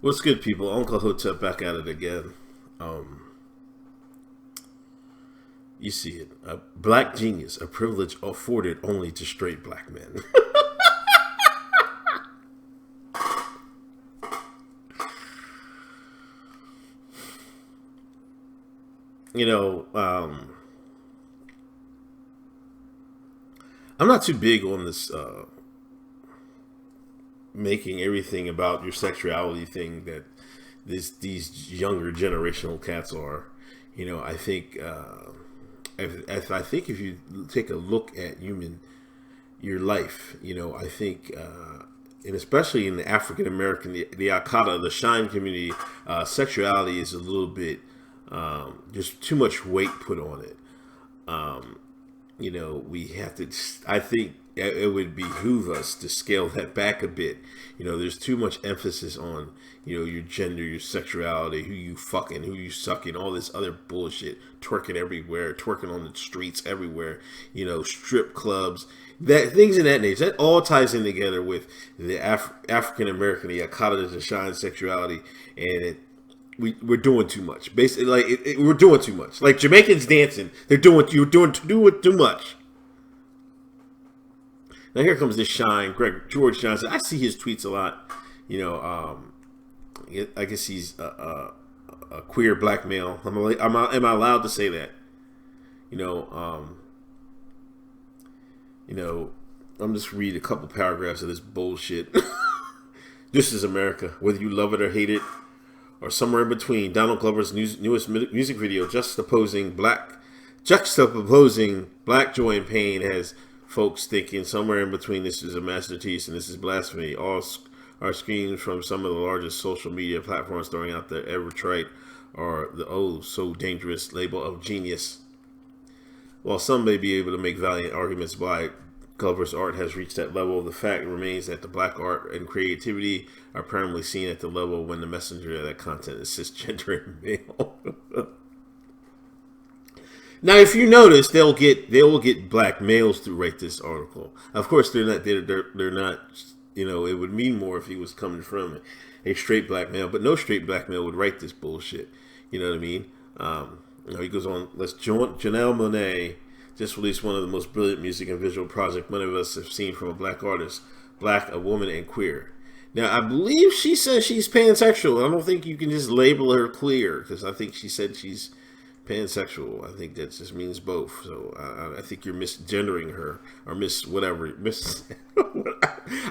What's good, people? Uncle Hotep back at it again. Um, you see it. A black genius, a privilege afforded only to straight black men. you know, um, I'm not too big on this making everything about your sexuality thing that these younger generational cats are. I think I think if you take a look at your life, I think, and especially in the African American, the Akata, the Shine community, sexuality is a little bit just too much weight put on it. We have to. I think it would behoove us to scale that back a bit. There's too much emphasis on your gender, your sexuality, who you fucking, who you sucking, all this other bullshit, twerking everywhere, twerking on the streets everywhere. Strip clubs, that things in that nature. That all ties in together with the African American, the Akata, the Shine sexuality, and we're doing too much. Basically, like we're doing too much. Like Jamaicans dancing, you're doing too much. Now here comes this Shine, George Johnson. I see his tweets a lot. I guess he's a queer black male. Am I allowed to say that? You know, um, I'm just read a couple paragraphs of this bullshit. This is America, whether you love it or hate it, or somewhere in between. Donald Glover's newest music video, juxtaposing black joy and pain, has folks thinking somewhere in between this is a masterpiece and this is blasphemy. All are screams from some of the largest social media platforms throwing out the ever trite or the oh so dangerous label of genius. While some may be able to make valiant arguments why Glover's art has reached that level, the fact remains that the black art and creativity are primarily seen at the level when the messenger of that content is cisgender and male. Now, if you notice, they will get black males to write this article. Of course, they're not. They're not. It would mean more if he was coming from a straight black male, but no straight black male would write this bullshit. You know what I mean? He goes on. Janelle Monáe just released one of the most brilliant music and visual projects many of us have seen from a black artist, black, a woman, and queer. Now, I believe she says she's pansexual. I don't think you can just label her queer, because I think she said she's pansexual. I think that just means both. So I think you're misgendering her, or whatever.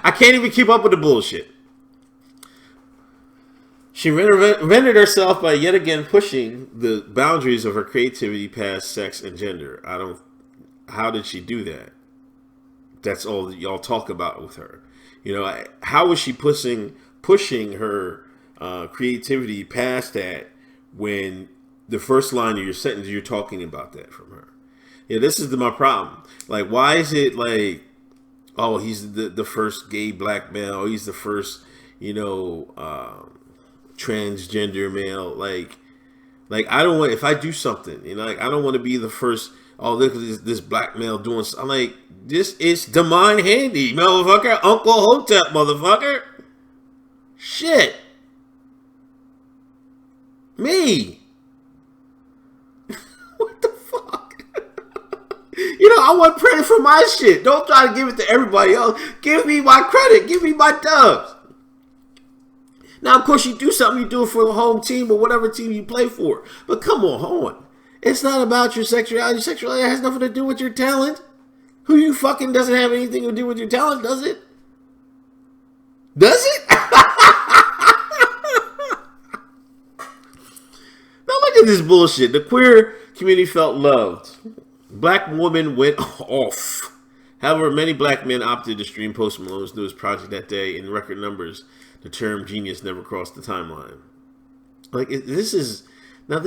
I can't even keep up with the bullshit. She reinvented herself by yet again pushing the boundaries of her creativity past sex and gender. How did she do that? That's all that y'all talk about with her. How is she pushing her creativity past that when the first line of your sentence you're talking about that from her? Yeah, this is my problem. Like, why is it like, oh, he's the first gay black male, he's the first, transgender male. Like I don't want, if I do something, like I don't want to be the first. Oh, this black male doing. I'm like, this is Damon Handy, motherfucker, Uncle Hotep, motherfucker. Shit, me. What the fuck? I want credit for my shit. Don't try to give it to everybody else. Give me my credit. Give me my dubs. Now, of course, you do something, you do it for the home team or whatever team you play for. But come on. It's not about your sexuality. Your sexuality has nothing to do with your talent. Who you fucking doesn't have anything to do with your talent, does it? Does it? Now look at this bullshit. The queer community felt loved. Black woman went off. However, many black men opted to stream Post Malone's newest project that day in record numbers. The term genius never crossed the timeline. Like, this is what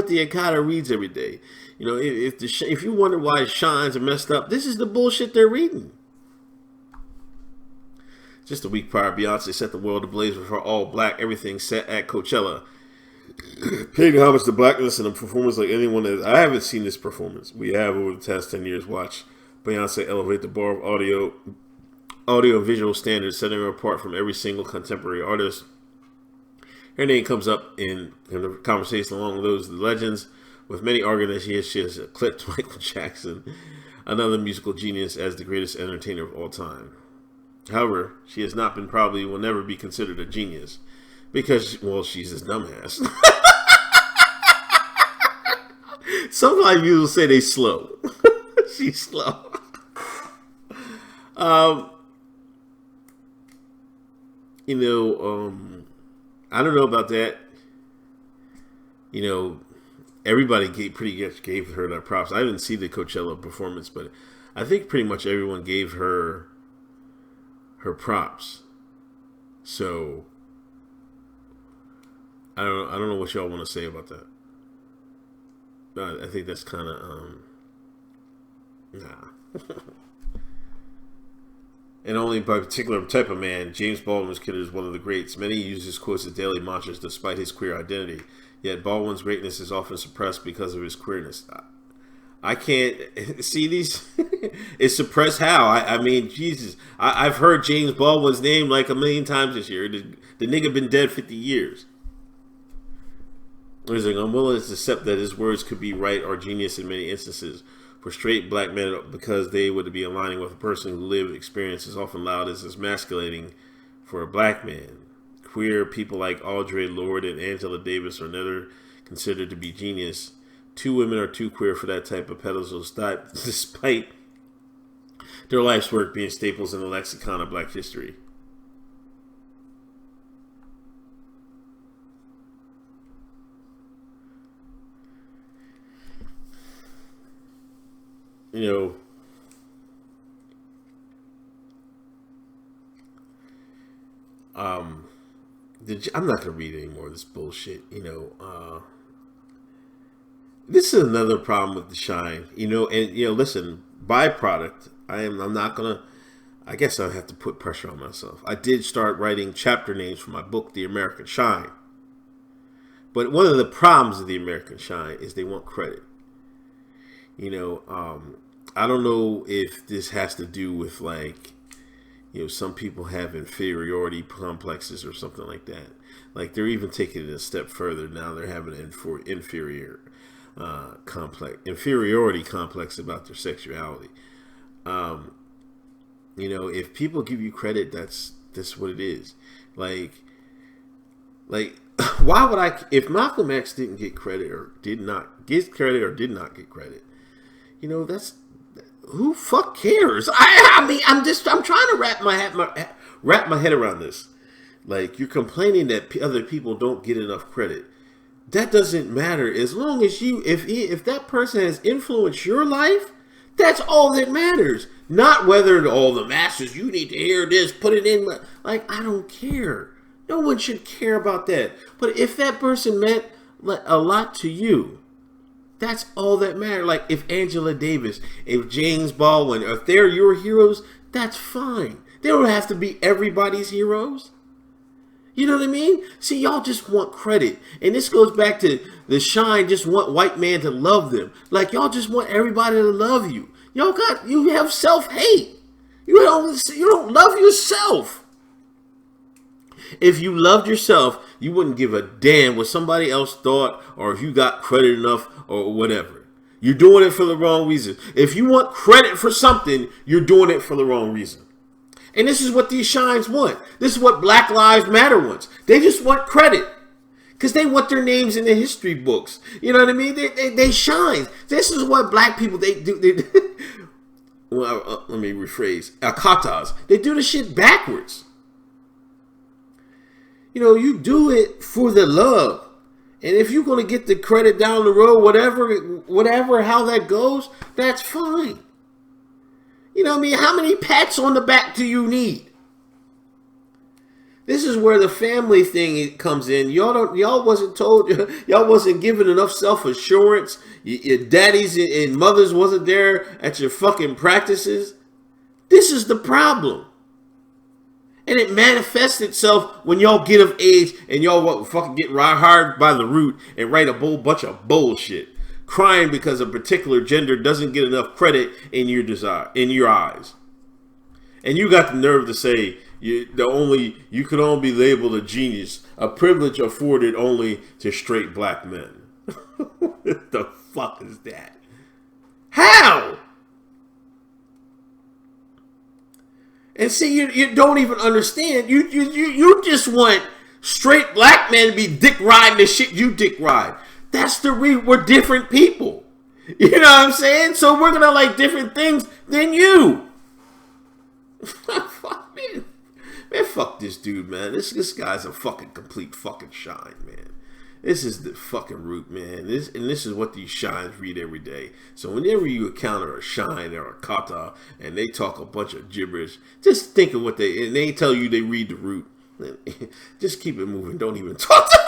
the Akata reads every day. If you wonder why Shines are messed up, this is the bullshit they're reading. Just a week prior, Beyonce set the world ablaze with her all-black everything set at Coachella, paying homage to blackness in a performance like anyone that I haven't seen this performance. We have over the past 10 years watched Beyonce elevate the bar of audio visual standards, setting her apart from every single contemporary artist Her name comes up in the conversation along those legends, with many arguing that she has eclipsed Michael Jackson, another musical genius, as the greatest entertainer of all time. However, she has not been, probably will never be considered a genius, because, well, she's a dumbass. Sometimes you will say they slow. She's slow. I don't know about that. Everybody pretty much gave her that props. I didn't see the Coachella performance, but I think pretty much everyone gave her props. So I don't know what y'all want to say about that. I think that's kind of nah. And only by a particular type of man, James Baldwin was considered as one of the greats. Many use his quotes as daily mantras despite his queer identity. Yet Baldwin's greatness is often suppressed because of his queerness. I can't see these. It's suppressed how? I mean, Jesus. I've heard James Baldwin's name like a million times this year. The nigga been dead 50 years. He's like, I'm willing to accept that his words could be right or genius in many instances. For straight black men, because they would be aligning with a person who lived experience is often loud as emasculating for a black man. Queer people like Audre Lorde and Angela Davis are never considered to be genius. Two women are too queer for that type of pedestal, despite their life's work being staples in the lexicon of black history. I'm not going to read any more of this bullshit. This is another problem with The Shine. Listen, byproduct. I'm not going to. I guess I have to put pressure on myself. I did start writing chapter names for my book, The American Shine. But one of the problems of The American Shine is they want credit. I don't know if this has to do with some people have inferiority complexes or something like that. Like they're even taking it a step further now. They're having an inferiority complex about their sexuality. If people give you credit, that's what it is. Like, why would if Malcolm X didn't get credit or did not get credit, that's. Who fuck cares? I'm trying to wrap my head around this. Like, you're complaining that other people don't get enough credit. That doesn't matter as long as if that person has influenced your life. That's all that matters. Not whether all the masses, you need to hear this, put it in. Like, I don't care. No one should care about that. But if that person meant a lot to you, that's all that matters. Like if Angela Davis, if James Baldwin, if they're your heroes, that's fine. They don't have to be everybody's heroes. You know what I mean? See, y'all just want credit. And this goes back to The Shine, just want white man to love them. Like y'all just want everybody to love you. You have self-hate. You don't love yourself. If you loved yourself, you wouldn't give a damn what somebody else thought or if you got credit enough or whatever. You're doing it for the wrong reason. If you want credit for something, you're doing it for the wrong reason. And this is what these shines want. This is what Black Lives Matter wants. They just want credit. Because they want their names in the history books. You know what I mean? They shine. This is what black people, they do. Well, let me rephrase. Katas. They do the shit backwards. You do it for the love. And if you're going to get the credit down the road, whatever, how that goes, that's fine. How many pats on the back do you need? This is where the family thing comes in. Y'all wasn't given enough self-assurance. Your daddies and mothers wasn't there at your fucking practices. This is the problem. And it manifests itself when y'all get of age and y'all fucking get hired by the root and write a whole bunch of bullshit. Crying because a particular gender doesn't get enough credit in your eyes. And you got the nerve to say, You could only be labeled a genius, a privilege afforded only to straight black men. What the fuck is that? How? And see, you don't even understand. You just want straight black men to be dick riding the shit you dick ride. That's the reason we're different people. You know what I'm saying? So we're gonna like different things than you. Fuck man, fuck this dude, man. This guy's a fucking complete fucking shine, man. This is the fucking root, man. This is what these shines read every day. So whenever you encounter a shine or a kata and they talk a bunch of gibberish, just think of what they tell you they read the root. Just keep it moving. Don't even talk to